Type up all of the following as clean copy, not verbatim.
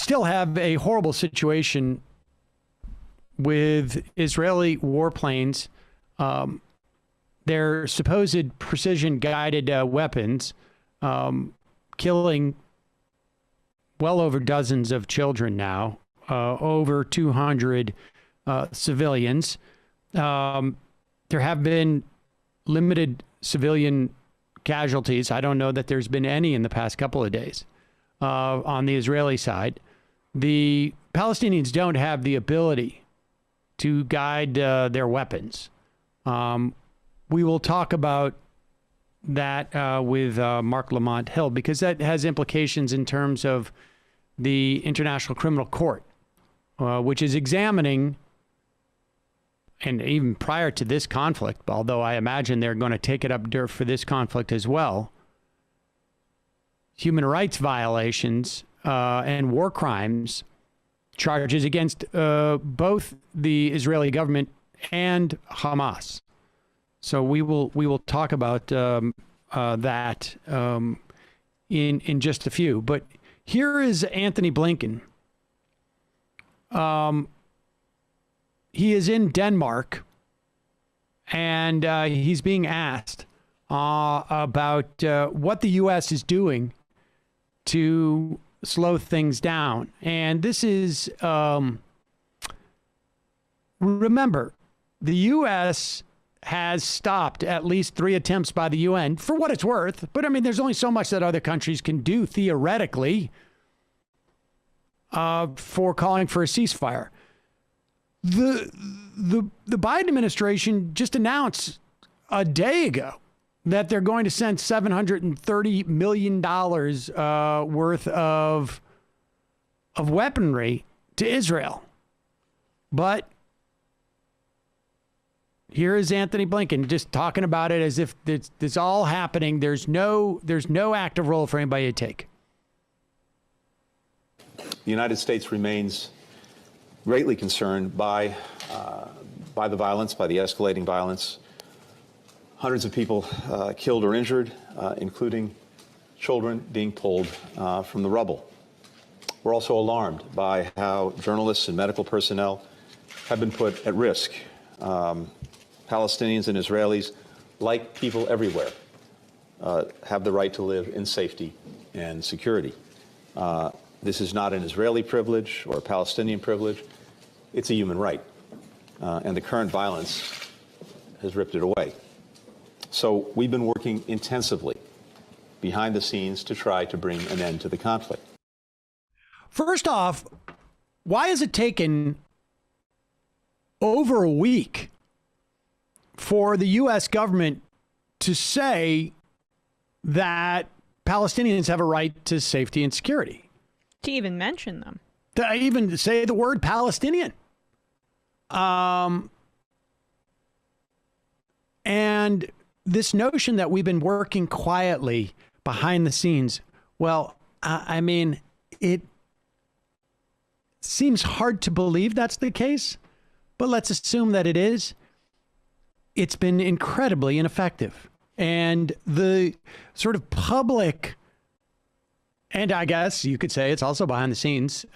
still have a horrible situation with Israeli warplanes, their supposed precision-guided weapons, killing well over dozens of children now, over 200 civilians. There have been limited civilian casualties. I don't know that there's been any in the past couple of days on the Israeli side. The Palestinians don't have the ability to guide their weapons. We will talk about that with Mark Lamont Hill, because that has implications in terms of the International Criminal Court, which is examining, and even prior to this conflict, although I imagine they're going to take it up for this conflict as well, human rights violations and war crimes charges against both the Israeli government and Hamas. So we will talk about that in just a few. But here is Antony Blinken. He is in Denmark, and he's being asked about what the U.S. is doing to slow things down. And this is, remember, the U.S. has stopped at least 3 attempts by the UN, for what it's worth. But I mean, there's only so much that other countries can do theoretically for calling for a ceasefire. The Biden administration just announced a day ago that they're going to send $730 million worth of weaponry to Israel. But here is Antony Blinken just talking about it as if it's all happening. There's no active role for anybody to take. The United States remains greatly concerned by the violence, by the escalating violence. Hundreds of people killed or injured, including children being pulled from the rubble. We're also alarmed by how journalists and medical personnel have been put at risk. Palestinians and Israelis, like people everywhere, have the right to live in safety and security. This is not an Israeli privilege or a Palestinian privilege. It's a human right. And the current violence has ripped it away. So we've been working intensively behind the scenes to try to bring an end to the conflict. First off, why has it taken over a week for the U.S. government to say that Palestinians have a right to safety and security? To even mention them. To even say the word Palestinian. And this notion that we've been working quietly behind the scenes, well, I mean, it seems hard to believe that's the case, but let's assume that it is. It's been incredibly ineffective. And the sort of public, and I guess you could say it's also behind the scenes,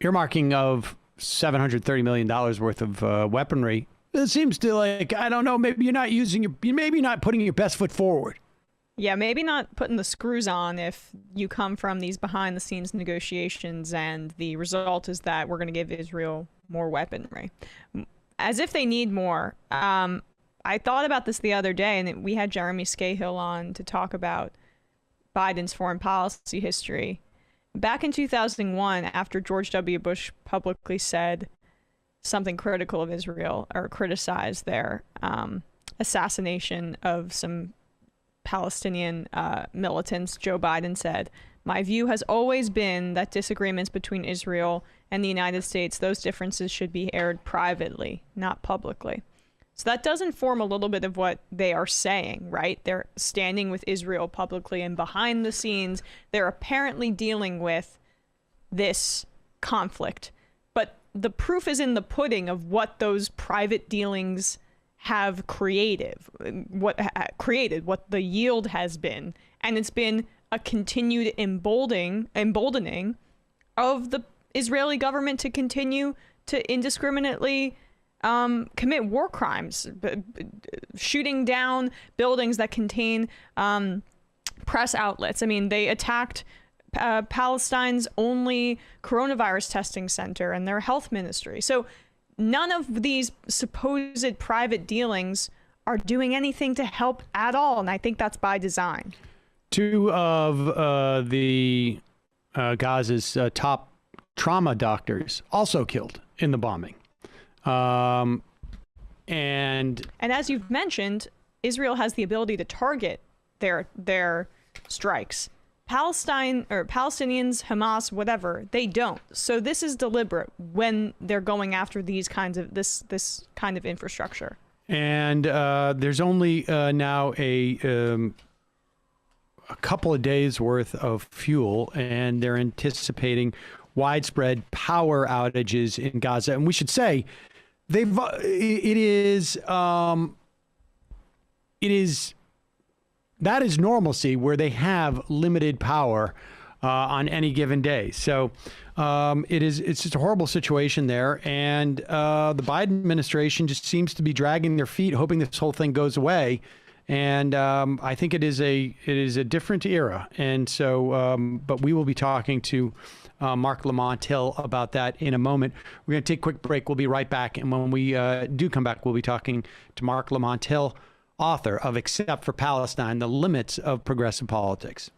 earmarking of $730 million worth of weaponry. It seems to, like, I don't know, maybe you're not putting your best foot forward. Yeah, maybe not putting the screws on if you come from these behind the scenes negotiations and the result is that we're going to give Israel more weaponry. As if they need more. I thought about this the other day, and we had Jeremy Scahill on to talk about Biden's foreign policy history. Back in 2001, after George W. Bush publicly said something critical of Israel, or criticized their assassination of some Palestinian militants, Joe Biden said, "My view has always been that disagreements between Israel and the United States, those differences should be aired privately, not publicly." So that does inform a little bit of what they are saying, right? They're standing with Israel publicly, and behind the scenes, they're apparently dealing with this conflict. But the proof is in the pudding of what those private dealings have created, what the yield has been. And it's been a continued emboldening of the Israeli government to continue to indiscriminately commit war crimes, shooting down buildings that contain press outlets. I mean, they attacked Palestine's only coronavirus testing center and their health ministry. So none of these supposed private dealings are doing anything to help at all, and I think that's by design. Two of the Gaza's top trauma doctors also killed in the bombing. And as you've mentioned, Israel has the ability to target their strikes. Palestinians, Hamas, whatever, they don't. So this is deliberate when they're going after these kinds of this kind of infrastructure. And there's only now a couple of days worth of fuel, and they're anticipating widespread power outages in Gaza. And we should say that is normalcy, where they have limited power on any given day. So it's just a horrible situation there. And the Biden administration just seems to be dragging their feet, hoping this whole thing goes away. And I think it is a different era. And so, but we will be talking to Mark Lamont Hill about that in a moment. We're going to take a quick break. We'll be right back. And when we do come back, we'll be talking to Mark Lamont Hill, author of Except for Palestine, The Limits of Progressive Politics.